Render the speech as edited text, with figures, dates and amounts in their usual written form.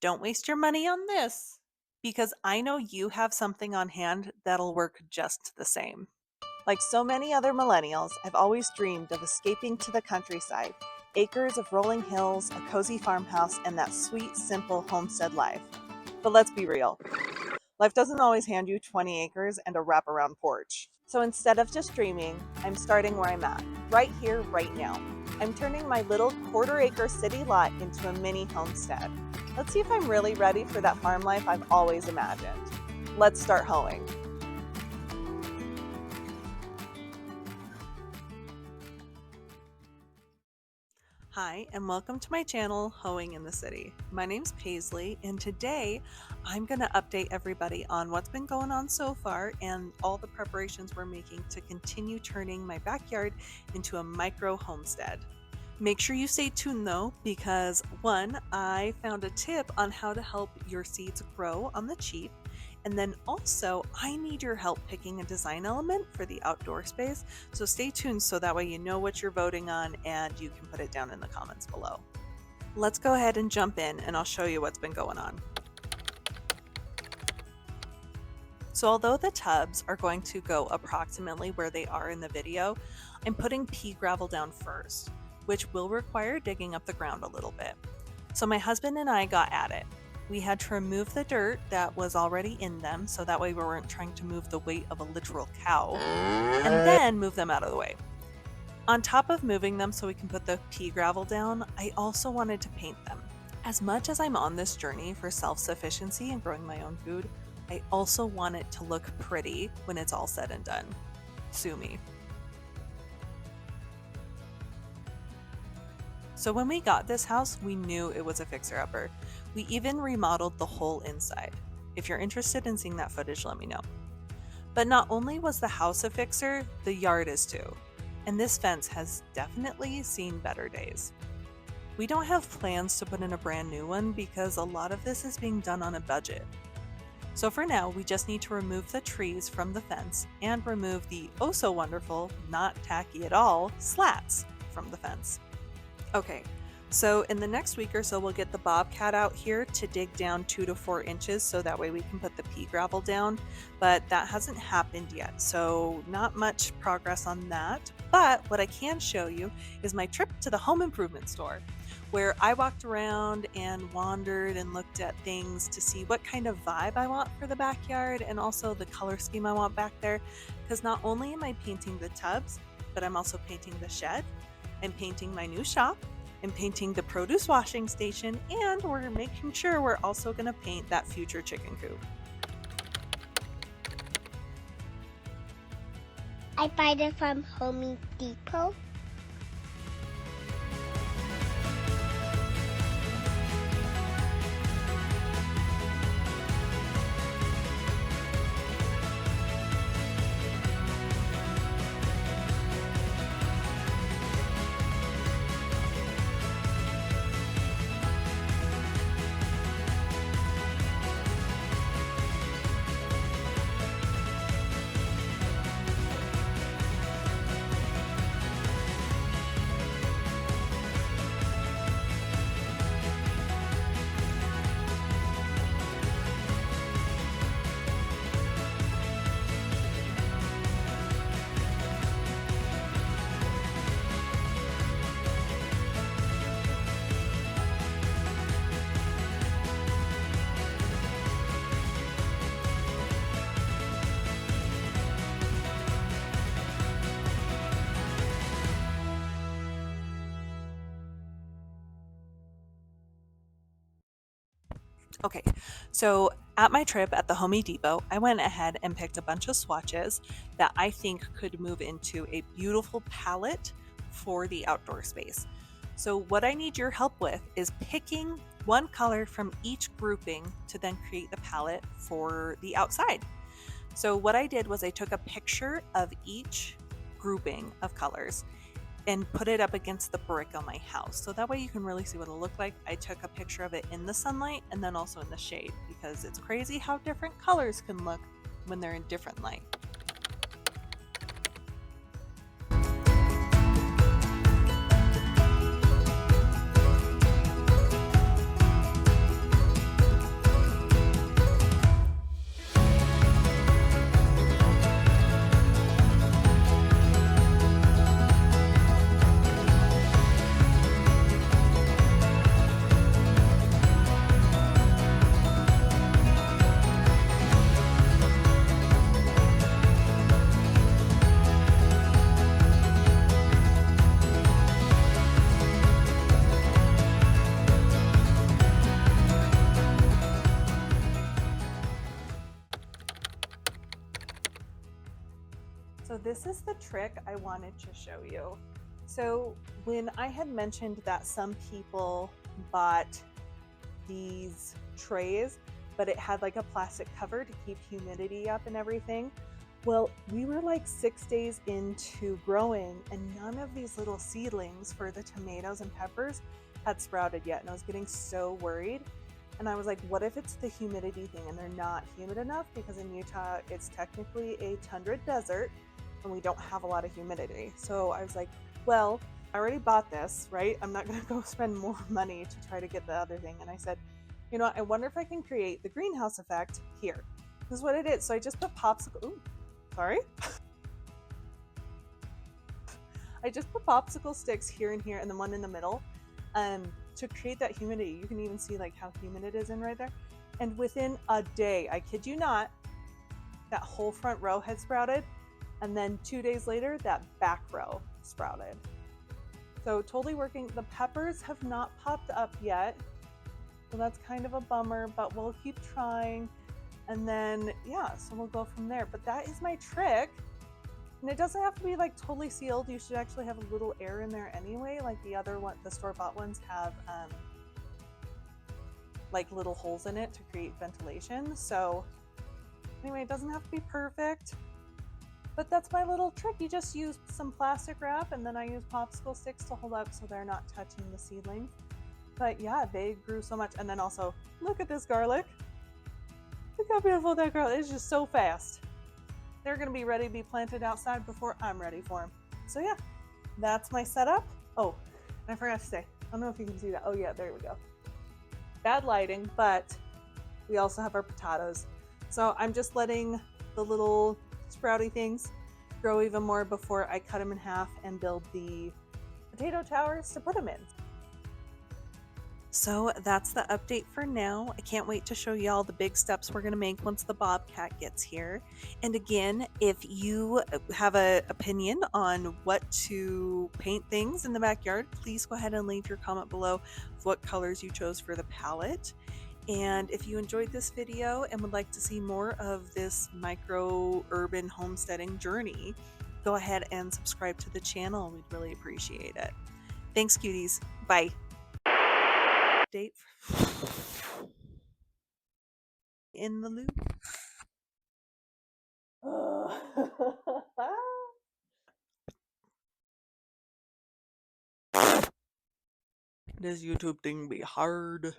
don't waste your money on this because I know you have something on hand that'll work just the same. Like so many other millennials, I've always dreamed of escaping to the countryside. Acres of rolling hills, a cozy farmhouse, and that sweet, simple homestead life. But let's be real. Life doesn't always hand you 20 acres and a wraparound porch. So instead of just dreaming, I'm starting where I'm at, right here, right now. I'm turning my little quarter-acre city lot into a mini homestead. Let's see if I'm really ready for that farm life I've always imagined. Let's start hoeing. Hi, and welcome to my channel, Hoeing in the City. My name's Paisley, and today I'm going to update everybody on what's been going on so far and all the preparations we're making to continue turning my backyard into a micro homestead. Make sure you stay tuned though, because one, I found a tip on how to help your seeds grow on the cheap. And then also, I need your help picking a design element for the outdoor space. So stay tuned so that way you know what you're voting on and you can put it down in the comments below. Let's go ahead and jump in and I'll show you what's been going on. So although the tubs are going to go approximately where they are in the video, I'm putting pea gravel down first, which will require digging up the ground a little bit. So my husband and I got at it. We had to remove the dirt that was already in them, so that way we weren't trying to move the weight of a literal cow, and then move them out of the way. On top of moving them so we can put the pea gravel down, I also wanted to paint them. As much as I'm on this journey for self-sufficiency and growing my own food, I also want it to look pretty when it's all said and done. Sue me. So when we got this house, we knew it was a fixer-upper. We even remodeled the whole inside. If you're interested in seeing that footage, let me know. But not only was the house a fixer, the yard is too. And this fence has definitely seen better days. We don't have plans to put in a brand new one because a lot of this is being done on a budget. So for now, we just need to remove the trees from the fence and remove the oh so wonderful, not tacky at all, slats from the fence. Okay, so in the next week or so, we'll get the bobcat out here to dig down 2 to 4 inches so that way we can put the pea gravel down, but that hasn't happened yet, so not much progress on that. But what I can show you is my trip to the home improvement store, where I walked around and wandered and looked at things to see what kind of vibe I want for the backyard and also the color scheme I want back there, because not only am I painting the tubs, but I'm also painting the shed. I'm painting my new shop, I'm painting the produce washing station, and we're making sure we're also going to paint that future chicken coop. I buy it from Home Depot. Okay, so at my trip at the Home Depot, I went ahead and picked a bunch of swatches that I think could move into a beautiful palette for the outdoor space. So what I need your help with is picking one color from each grouping to then create the palette for the outside. So what I did was I took a picture of each grouping of colors and put it up against the brick on my house. So that way you can really see what it'll look like. I took a picture of it in the sunlight and then also in the shade, because it's crazy how different colors can look when they're in different light. this is the trick I wanted to show you. So when I had mentioned that some people bought these trays, but it had like a plastic cover to keep humidity up and everything. Well, we were like 6 days into growing, and none of these little seedlings for the tomatoes and peppers had sprouted yet. And I was getting so worried. And I was like, what if it's the humidity thing and they're not humid enough? Because in Utah, it's technically a tundra desert and we don't have a lot of humidity. So I was like, well, I already bought this, right? I'm not going to go spend more money to try to get the other thing. And I said, you know what? I wonder if I can create the greenhouse effect here. This is what it is. So I just put popsicle. Ooh, sorry. I just put popsicle sticks here and here and then one in the middle to create that humidity. You can even see like how humid it is in right there. And within a day, I kid you not, that whole front row had sprouted. And then 2 days later, that back row sprouted. So totally working. The peppers have not popped up yet. So that's kind of a bummer, but we'll keep trying. And then, yeah, so we'll go from there. But that is my trick. And it doesn't have to be like totally sealed. You should actually have a little air in there anyway. Like the other one, the store-bought ones have like little holes in it to create ventilation. So anyway, it doesn't have to be perfect. But that's my little trick. You just use some plastic wrap and then I use popsicle sticks to hold up so they're not touching the seedlings. But yeah, they grew so much. And then also, look at this garlic. Look how beautiful that garlic is. It's just so fast. They're going to be ready to be planted outside before I'm ready for them. So yeah, that's my setup. Oh, I forgot to say, I don't know if you can see that. Oh yeah, there we go. Bad lighting, but we also have our potatoes. So I'm just letting the little sprouty things grow even more before I cut them in half and build the potato towers to put them in. So that's the update for now. I can't wait to show y'all the big steps we're going to make once the Bobcat gets here. And again, if you have an opinion on what to paint things in the backyard, please go ahead and leave your comment below of what colors you chose for the palette. And if you enjoyed this video and would like to see more of this micro urban homesteading journey, go ahead and subscribe to the channel. We'd really appreciate it. Thanks, cuties. Bye. Date in the loop. This YouTube thing be hard.